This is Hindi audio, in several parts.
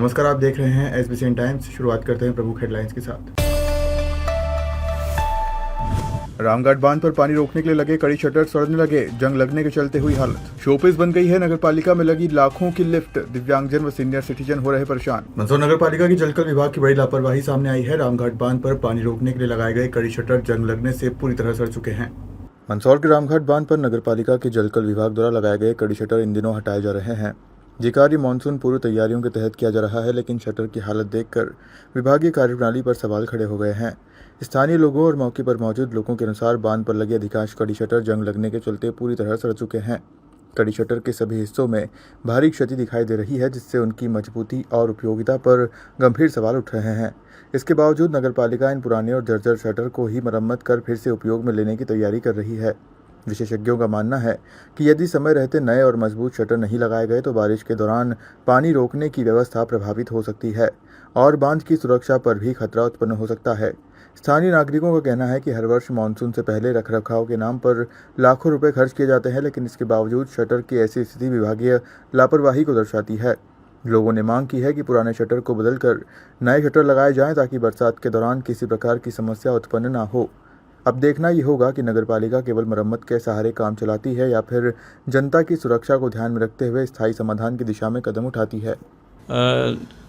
नमस्कार, आप देख रहे हैं एसबीसी टाइम्स। शुरुआत करते हैं प्रमुख हेडलाइंस के साथ। रामगढ़ बांध पर पानी रोकने के लिए लगे कड़ी शटर सड़ने लगे, जंग लगने के चलते हुई हालत। शोपीस बन गई है नगरपालिका में लगी लाखों की लिफ्ट, दिव्यांगजन व सीनियर सिटीजन हो रहे परेशान। मंदसौर नगरपालिका की जलकर विभाग की बड़ी लापरवाही सामने आई है। रामघाट बांध पर पानी रोकने के लिए लगाए गए कड़ी शटर जंग लगने से पूरी तरह सड़ चुके हैं। मंदसौर के रामघाट बांध पर नगरपालिका के जलकर विभाग द्वारा लगाए गए कड़ी शटर इन दिनों हटाए जा रहे हैं। ये कार्य मानसून पूर्व तैयारियों के तहत किया जा रहा है, लेकिन शटर की हालत देखकर विभागीय कार्यप्रणाली पर सवाल खड़े हो गए हैं। स्थानीय लोगों और मौके पर मौजूद लोगों के अनुसार बांध पर लगे अधिकांश कड़ी शटर जंग लगने के चलते पूरी तरह सड़ चुके हैं। कड़ी शटर के सभी हिस्सों में भारी क्षति दिखाई दे रही है, जिससे उनकी मजबूती और उपयोगिता पर गंभीर सवाल उठ रहे हैं। इसके बावजूद नगरपालिका इन पुराने और जर्जर शटर को ही मरम्मत कर फिर से उपयोग में लेने की तैयारी कर रही है। विशेषज्ञों का मानना है कि यदि समय रहते नए और मजबूत शटर नहीं लगाए गए तो बारिश के दौरान पानी रोकने की व्यवस्था प्रभावित हो सकती है और बांध की सुरक्षा पर भी खतरा उत्पन्न हो सकता है। स्थानीय नागरिकों का कहना है कि हर वर्ष मानसून से पहले रखरखाव के नाम पर लाखों रुपए खर्च किए जाते हैं, लेकिन इसके बावजूद शटर की ऐसी स्थिति विभागीय लापरवाही को दर्शाती है। लोगों ने मांग की है कि पुराने शटर को बदलकर नए शटर लगाए जाएं ताकि बरसात के दौरान किसी प्रकार की समस्या उत्पन्न न हो। अब देखना ये होगा कि नगरपालिका केवल मरम्मत के सहारे काम चलाती है या फिर जनता की सुरक्षा को ध्यान में रखते हुए स्थायी समाधान की दिशा में कदम उठाती है।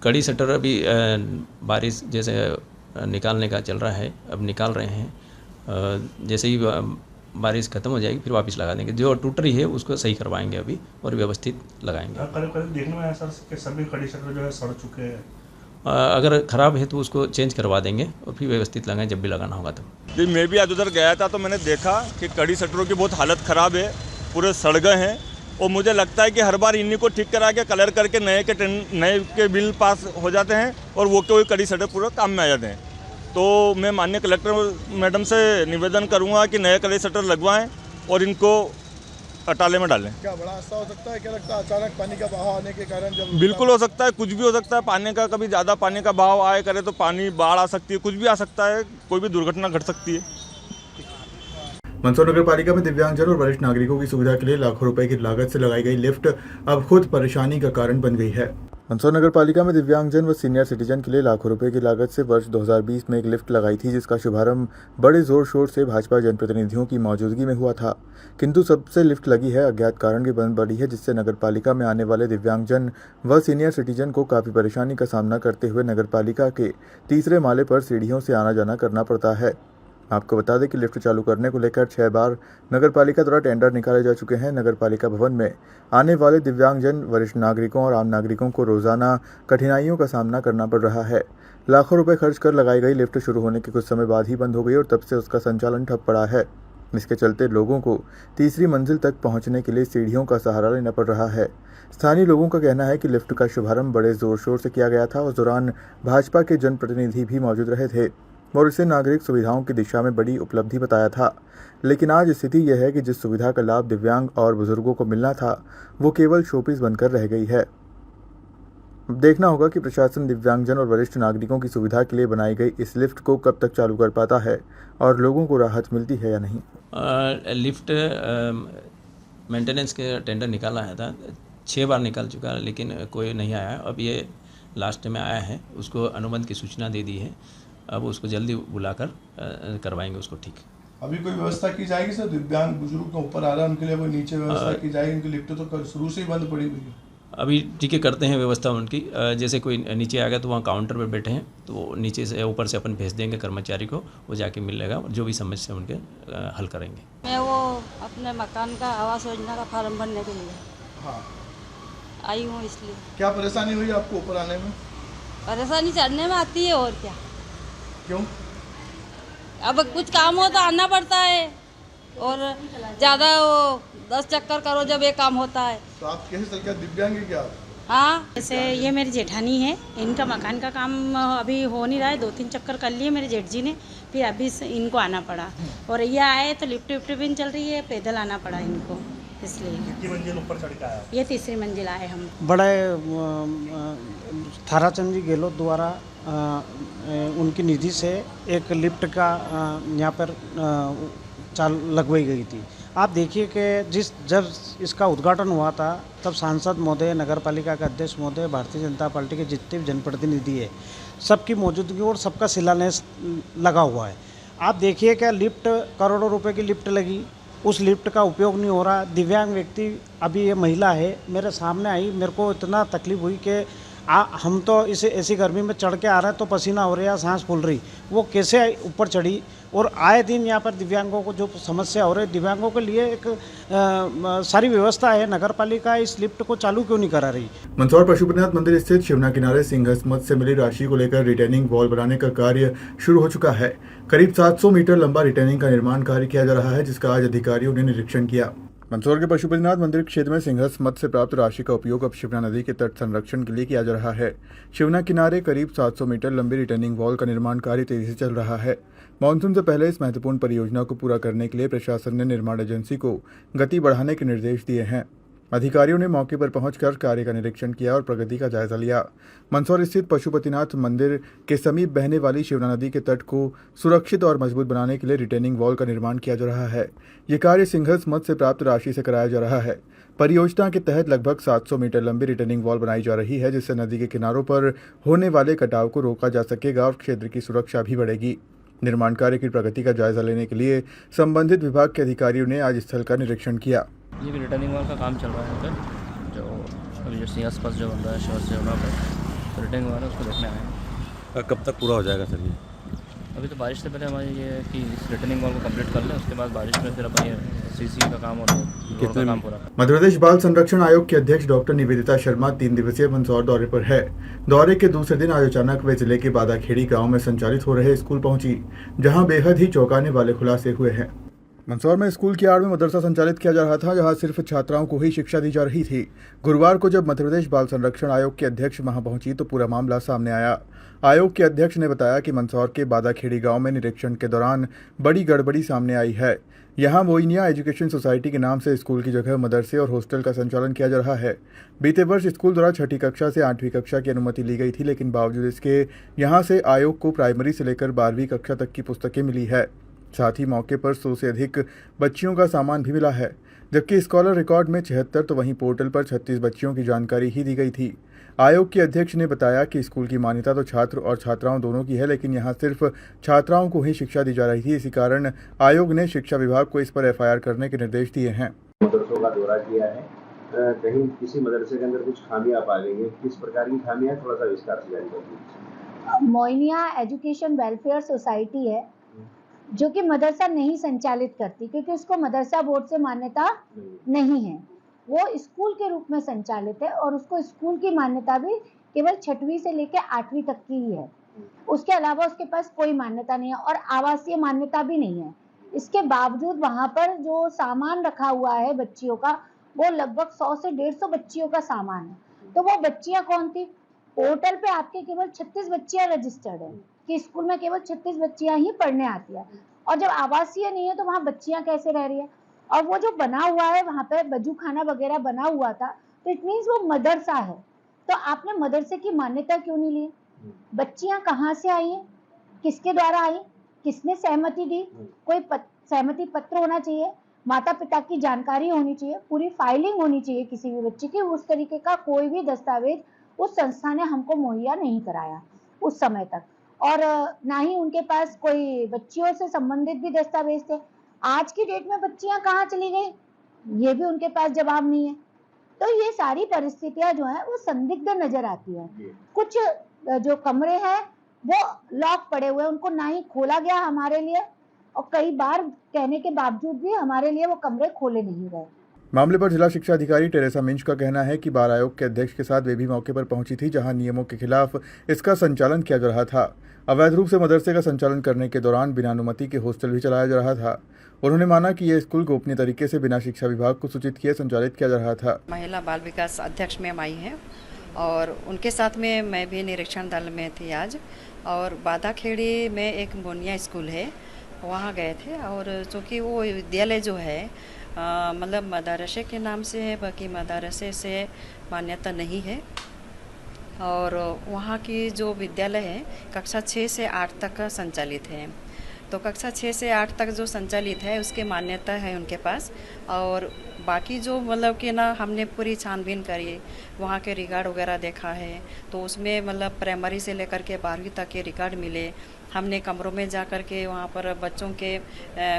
कड़ी शटर अभी बारिश जैसे निकालने का चल रहा है, अब निकाल रहे हैं। जैसे ही बारिश खत्म हो जाएगी फिर वापस लगा देंगे। जो टूट रही है उसको सही करवाएंगे अभी और व्यवस्थित लगाएंगे। करीब देखने में ऐसा कि सभी कड़ी शटर जो है सड़ चुके हैं। अगर ख़राब है तो उसको चेंज करवा देंगे और फिर व्यवस्थित लगाएं जब भी लगाना होगा तब। मैं भी आज उधर गया था तो मैंने देखा कि कड़ी शटरों की बहुत हालत ख़राब है, पूरे सड़ गए हैं। और मुझे लगता है कि हर बार इन्हीं को ठीक करा के कलर करके नए के बिल पास हो जाते हैं और वो के कड़ी शटर पूरे काम में आ जाते हैं। तो मैं माननीय कलेक्टर मैडम से निवेदन करूँगा कि नए कड़ी शटर लगवाएँ और इनको अटाले में डालें। क्या बड़ा हादसा हो सकता है? क्या लगता है अचानक पानी का बहाव आने के कारण? जब बिल्कुल हो सकता है, कुछ भी हो सकता है। पानी का कभी ज़्यादा पानी का बहाव आए करे तो पानी बाढ़ आ सकती है, कुछ भी आ सकता है, कोई भी दुर्घटना घट सकती है। मंदसौर नगरपालिका में दिव्यांगजन और वरिष्ठ नागरिकों की सुविधा के लिए लाखों रुपए की लागत से लगाई गई लिफ्ट अब खुद परेशानी का कारण बन गई है। मंदसौर नगरपालिका में दिव्यांगजन व सीनियर सिटीजन के लिए लाखों रुपए की लागत से वर्ष 2020 में एक लिफ्ट लगाई थी, जिसका शुभारंभ बड़े जोर शोर से भाजपा जनप्रतिनिधियों की मौजूदगी में हुआ था। किंतु सबसे लिफ्ट लगी है अज्ञात कारण की बंद पड़ी है, जिससे नगरपालिका में आने वाले दिव्यांगजन व सीनियर सिटीजन को काफी परेशानी का सामना करते हुए नगरपालिका के तीसरे माले पर सीढ़ियों से आना जाना करना पड़ता है। आपको बता दें कि लिफ्ट चालू करने को लेकर 6 बार नगरपालिका द्वारा टेंडर निकाले जा चुके हैं। नगरपालिका भवन में आने वाले दिव्यांगजन, वरिष्ठ नागरिकों और आम नागरिकों को रोजाना कठिनाइयों का सामना करना पड़ रहा है। लाखों रुपए खर्च कर लगाई गई लिफ्ट शुरू होने के कुछ समय बाद ही बंद हो गई और तब से उसका संचालन ठप पड़ा है। इसके चलते लोगों को तीसरी मंजिल तक पहुंचने के लिए सीढ़ियों का सहारा लेना पड़ रहा है। स्थानीय लोगों का कहना है कि लिफ्ट का शुभारंभ बड़े जोर शोर से किया गया था। उस दौरान भाजपा के जनप्रतिनिधि भी मौजूद रहे थे और इसे नागरिक सुविधाओं की दिशा में बड़ी उपलब्धि बताया था। लेकिन आज स्थिति यह है कि जिस सुविधा का लाभ दिव्यांग और बुजुर्गों को मिलना था वो केवल शोपीस बनकर रह गई है। देखना होगा कि प्रशासन दिव्यांगजन और वरिष्ठ नागरिकों की सुविधा के लिए बनाई गई इस लिफ्ट को कब तक चालू कर पाता है और लोगों को राहत मिलती है या नहीं। लिफ्ट मेंटेनेंस के टेंडर निकाला है था, 6 बार निकल चुका है, लेकिन कोई नहीं आया। अब ये लास्ट में आया है, उसको अनुबंध की सूचना दे दी है। अब उसको जल्दी बुलाकर करवाएंगे उसको ठीक। अभी कोई व्यवस्था की जाएगी सर? दिव्यांग बुजुर्ग तो ऊपर आ रहा है, उनके लिए कोई नीचे व्यवस्था की जाएगी? उनकी लिफ्ट तो शुरू से ही बंद पड़ी हुई है। अभी ठीक है, करते हैं व्यवस्था उनकी। जैसे कोई नीचे आ गया तो वहाँ काउंटर पर बैठे हैं, तो नीचे से ऊपर से अपन भेज देंगे कर्मचारी को, वो जाके मिल लेगा और जो भी समस्या उनके हल करेंगे। मैं वो अपने मकान का आवास योजना का फॉर्म भरने के लिए आई हूँ, इसलिए। क्या परेशानी हुई आपको ऊपर आने में? परेशानी चढ़ने में आती है, और क्या। क्यों? अब कुछ काम हो तो आना पड़ता है और ज़्यादा वो 10 चक्कर करो जब ये काम होता है। तो आप कैसे चल, क्या दिव्यांग है क्या? हाँ, जैसे ये मेरी जेठानी है, इनका मकान का काम अभी हो नहीं रहा है। 2-3 चक्कर कर लिए मेरे जेठ जी ने, फिर अभी इनको आना पड़ा। और ये आए तो लिफ्ट विफ्ट भी नहीं चल रही है, पैदल आना पड़ा इनको, इसलिए। कितनी मंजिल ऊपर चढ़ के आया? ये तीसरी मंजिल आए हम। बड़े थाराचंद जी गहलोत द्वारा उनकी निधि से एक लिफ्ट का यहाँ पर लगवाई गई थी। आप देखिए कि जब इसका उद्घाटन हुआ था तब सांसद महोदय, नगर पालिका के अध्यक्ष महोदय, भारतीय जनता पार्टी के जितने भी जनप्रतिनिधि है, सबकी मौजूदगी और सबका शिलान्यास लगा हुआ है। आप देखिए क्या लिफ्ट, करोड़ों रुपए की लिफ्ट लगी, उस लिफ्ट का उपयोग नहीं हो रहा। दिव्यांग व्यक्ति, अभी ये महिला है मेरे सामने आई, मेरे को इतना तकलीफ हुई कि हम तो इस ऐसी गर्मी में चढ़ के आ रहे हैं तो पसीना हो रहा है, सांस फूल रही, वो कैसे ऊपर चढ़ी। और आए दिन यहाँ पर दिव्यांगों को जो समस्या हो रही है, दिव्यांगों के लिए एक सारी व्यवस्था है, नगर पालिका इस लिफ्ट को चालू क्यों नहीं करा रही। मंदसौर पशुपतिनाथ मंदिर स्थित शिवना किनारे सिंघस मठ से मिली राशि को लेकर रिटेनिंग वॉल बनाने का कार्य शुरू हो चुका है। करीब 700 मीटर लंबा रिटेनिंग का निर्माण कार्य किया जा रहा है, जिसका आज अधिकारियों ने निरीक्षण किया। मंदसौर के पशुपतिनाथ मंदिर क्षेत्र में सिंघस मठ से प्राप्त राशि का उपयोग अब शिवना नदी के तट संरक्षण के लिए किया जा रहा है। शिवना किनारे करीब 700 मीटर लंबी रिटेनिंग वॉल का निर्माण कार्य तेजी से चल रहा है। मानसून से पहले इस महत्वपूर्ण परियोजना को पूरा करने के लिए प्रशासन ने निर्माण एजेंसी को गति बढ़ाने के निर्देश दिए हैं। अधिकारियों ने मौके पर पहुंचकर कार्य का निरीक्षण किया और प्रगति का जायजा लिया। मंदसौर स्थित पशुपतिनाथ मंदिर के समीप बहने वाली शिवना नदी के तट को सुरक्षित और मजबूत बनाने के लिए रिटेनिंग वॉल का निर्माण किया जा रहा है। ये कार्य सिंघस मठ से प्राप्त राशि से कराया जा रहा है। परियोजना के तहत लगभग 700 मीटर लंबी रिटेनिंग वॉल बनाई जा रही है, जिससे नदी के किनारों पर होने वाले कटाव को रोका जा सकेगा और क्षेत्र की सुरक्षा भी बढ़ेगी। निर्माण कार्य की प्रगति का जायजा लेने के लिए संबंधित विभाग के अधिकारियों ने आज स्थल का निरीक्षण किया। ये भी रिटर्निंग वॉल का काम चल रहा है यहाँ पर, जो अभी जो सिंघस मठ जो बन रहा है शिव से वहाँ पर रिटर्निंग वॉल है, उसको देखने आए हैं। कब तक पूरा हो जाएगा सर ये? अभी तो बारिश से पहले हमारी ये है कि इस रिटर्निंग वॉल को कंप्लीट कर लें, उसके बाद बारिश में फिर अपन सीसी का काम और रोड का काम पूरा। मध्य प्रदेश बाल संरक्षण आयोग के अध्यक्ष डॉक्टर निवेदिता शर्मा 3 दिवसीय मंदसौर दौरे पर है। दौरे के दूसरे दिन आज अचानक वे जिले के बादाखेड़ी गांव में संचालित हो रहे स्कूल पहुंची, जहां बेहद ही चौंकाने वाले खुलासे हुए हैं। मंदसौर में स्कूल की आड़ में मदरसा संचालित किया जा रहा था, जहां सिर्फ छात्राओं को ही शिक्षा दी जा रही थी। गुरुवार को जब मध्य प्रदेश बाल संरक्षण आयोग के अध्यक्ष वहां पहुंची तो पूरा मामला सामने आया। आयोग के अध्यक्ष ने बताया कि मंदसौर के बादाखेड़ी गांव में निरीक्षण के दौरान बड़ी गड़बड़ी सामने आई है। यहां मोइनिया एजुकेशन सोसाइटी के नाम से स्कूल की जगह मदरसे और हॉस्टल का संचालन किया जा रहा है। बीते वर्ष स्कूल द्वारा 6ठी कक्षा से 8वीं कक्षा की अनुमति ली गई थी, लेकिन बावजूद इसके यहां से आयोग को प्राइमरी से लेकर 12वीं कक्षा तक की पुस्तकें मिली है। साथ ही मौके पर 100 से अधिक बच्चियों का सामान भी मिला है, जबकि स्कॉलर रिकॉर्ड में 76 तो वहीं पोर्टल पर 36 बच्चियों की जानकारी ही दी गई थी। आयोग के अध्यक्ष ने बताया कि स्कूल की मान्यता तो छात्र और छात्राओं दोनों की है, लेकिन यहां सिर्फ छात्राओं को ही शिक्षा दी जा रही थी। इसी कारण आयोग ने शिक्षा विभाग को इस पर FIR करने के निर्देश दिए हैं। मदरसों का दौरा किया है, कहीं किसी मदरसे के अंदर कुछ खामियां पा गई हैं, किस प्रकार की खामियां है, थोड़ा सा विस्तार से जानकारी। मोइनिया एजुकेशन वेलफेयर सोसाइटी है जो कि मदरसा नहीं संचालित करती, क्योंकि उसको मदरसा बोर्ड से मान्यता नहीं है। वो स्कूल के रूप में संचालित है और उसको स्कूल की मान्यता भी केवल 6वीं से लेकर 8वीं तक की ही है। उसके अलावा उसके पास कोई मान्यता नहीं है और आवासीय मान्यता भी नहीं है। इसके बावजूद वहाँ पर जो सामान रखा हुआ है बच्चियों का, वो लगभग 100 से 150 बच्चियों का सामान है। तो वो बच्चियाँ कौन थी? पोर्टल पे आपके केवल 36 बच्चियाँ रजिस्टर्ड है कि स्कूल में केवल 36 बच्चियाँ ही पढ़ने आती है, और जब आवासीय नहीं है तो वहाँ बच्चियाँ कैसे रह रही है? और वो जो बना हुआ है वहाँ पे बजू खाना वगैरह बना हुआ था, तो इट मीन्स वो मदरसा है। तो आपने मदरसे की मान्यता क्यों नहीं ली? बच्चियाँ कहाँ से आई हैं? किसके द्वारा आई? किसने सहमति दी? कोई सहमति पत्र होना चाहिए, माता पिता की जानकारी होनी चाहिए, पूरी फाइलिंग होनी चाहिए किसी भी बच्चे की। उस तरीके का कोई भी दस्तावेज उस संस्था ने हमको मुहैया नहीं कराया उस समय तक, और ना ही उनके पास कोई बच्चियों से संबंधित भी दस्तावेज थे। आज की डेट में बच्चियां कहाँ चली गई, ये भी उनके पास जवाब नहीं है। तो ये सारी परिस्थितियां जो है वो संदिग्ध नजर आती है। कुछ जो कमरे हैं वो लॉक पड़े हुए, उनको ना ही खोला गया हमारे लिए, और कई बार कहने के बावजूद भी हमारे लिए वो कमरे खोले नहीं गए। मामले पर जिला शिक्षा अधिकारी टेरेसा मिंच का कहना है कि बार आयोग के अध्यक्ष के साथ वे भी मौके पर पहुंची थी, जहां नियमों के खिलाफ इसका संचालन किया जा रहा था। अवैध रूप से मदरसे का संचालन करने के दौरान बिना अनुमति के हॉस्टल भी चलाया जा रहा था। उन्होंने माना कि यह स्कूल गोपनीय तरीके से बिना शिक्षा विभाग को सूचित किए संचालित किया जा रहा था। महिला बाल विकास अध्यक्ष मैम आई हैं और उनके साथ में मैं भी निरीक्षण दल में थी आज, और बादाखेड़ी में एक मोनिया स्कूल है, वहाँ गए थे। और चूँकि वो विद्यालय जो है मतलब मदरसे के नाम से है, बाकी मदरसे से मान्यता नहीं है। और वहाँ की जो विद्यालय है कक्षा 6 से 8 तक संचालित है। तो कक्षा 6 से 8 तक जो संचालित है उसकी मान्यता है उनके पास। और बाकी जो मतलब कि ना हमने पूरी छानबीन करी, वहाँ के रिकॉर्ड वगैरह देखा है, तो उसमें मतलब प्राइमरी से लेकर के 12वीं तक के रिकॉर्ड मिले। हमने कमरों में जा कर के वहाँ पर बच्चों के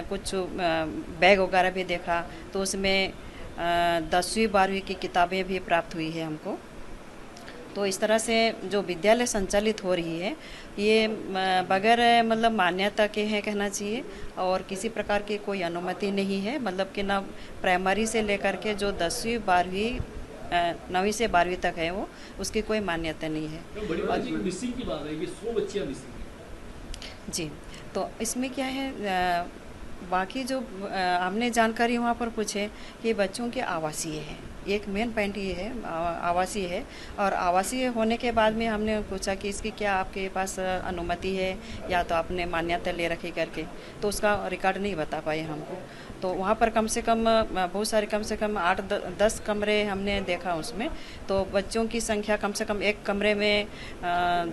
कुछ बैग वगैरह भी देखा, तो उसमें 10वीं 12वीं की किताबें भी प्राप्त हुई है हमको। तो इस तरह से जो विद्यालय संचालित हो रही है ये बगैर मतलब मान्यता के है कहना चाहिए, और किसी प्रकार की कोई अनुमति नहीं है। मतलब कि ना प्राइमरी से लेकर के जो 10वीं 12वीं 9वीं से 12वीं तक है वो उसकी कोई मान्यता नहीं है। तो बड़ी बात है मिसिंग की बात है कि 100 बच्चियाँ मिसिंग हैं। जी, तो इसमें क्या है, बाकी जो हमने जानकारी वहाँ पर पूछे कि बच्चों के आवासीय है, एक मेन पॉइंट ये है आवासीय है। और आवासीय होने के बाद में हमने पूछा कि इसकी क्या आपके पास अनुमति है या तो आपने मान्यता ले रखी करके, तो उसका रिकॉर्ड नहीं बता पाए हमको। तो वहाँ पर कम से कम बहुत सारे कम से कम 8-10 कमरे हमने देखा उसमें, तो बच्चों की संख्या कम से कम एक कमरे में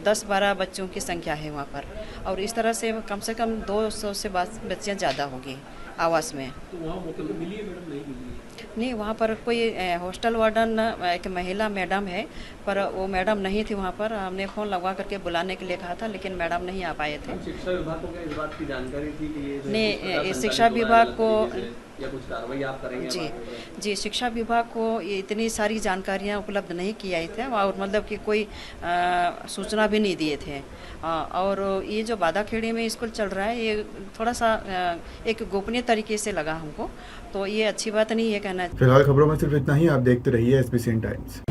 10-12 बच्चों की संख्या है वहाँ पर। और इस तरह से कम 200 से बच्चियाँ ज़्यादा होगी आवास में। तो वहाँ मौके पर मिली है मैडम, नहीं मिली है? नहीं, वहाँ पर कोई हॉस्टल वार्डन एक महिला मैडम है, पर वो मैडम नहीं थी वहाँ पर। हमने फ़ोन लगवा करके बुलाने के लिए कहा था, लेकिन मैडम नहीं आ पाए थे। शिक्षा विभाग को क्या इस बात की जानकारी थी कि ये नहीं, शिक्षा विभाग को या कुछ कार्रवाई आप करेंगे? जी, शिक्षा विभाग को ये इतनी सारी जानकारियाँ उपलब्ध नहीं किए थे, और मतलब कि कोई सूचना भी नहीं दिए थे। और ये जो बादाखेड़ी में स्कूल चल रहा है ये थोड़ा सा एक गोपनीय तरीके से लगा हमको, तो ये अच्छी बात नहीं है कहना। फिलहाल खबरों में सिर्फ इतना ही। आप देखते रहिए SBCN times.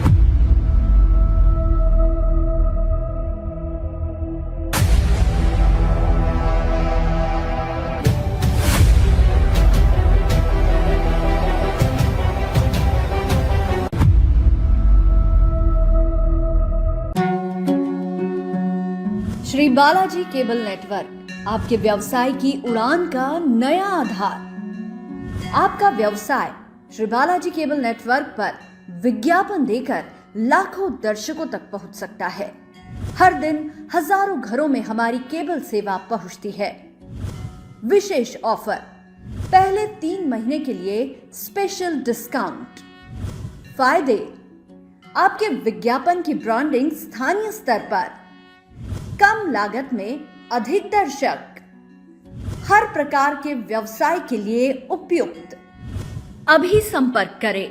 Shri Balaji cable network आपके व्यवसाय की उड़ान का नया आधार। आपका व्यवसाय श्री बालाजी केबल नेटवर्क पर विज्ञापन देकर लाखों दर्शकों तक पहुंच सकता है। हर दिन हजारों घरों में हमारी केबल सेवा पहुंचती है। विशेष ऑफर, पहले 3 महीने के लिए स्पेशल डिस्काउंट। फायदे, आपके विज्ञापन की ब्रांडिंग स्थानीय स्तर पर, कम लागत में अधिक दर्शक, हर प्रकार के व्यवसाय के लिए उपयुक्त। अभी संपर्क करें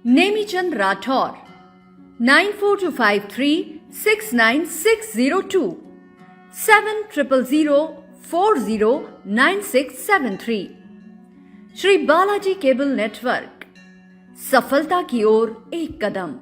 नेमीचंद राठौर 9425369602 7000409673। श्री बालाजी केबल नेटवर्क, सफलता की ओर एक कदम।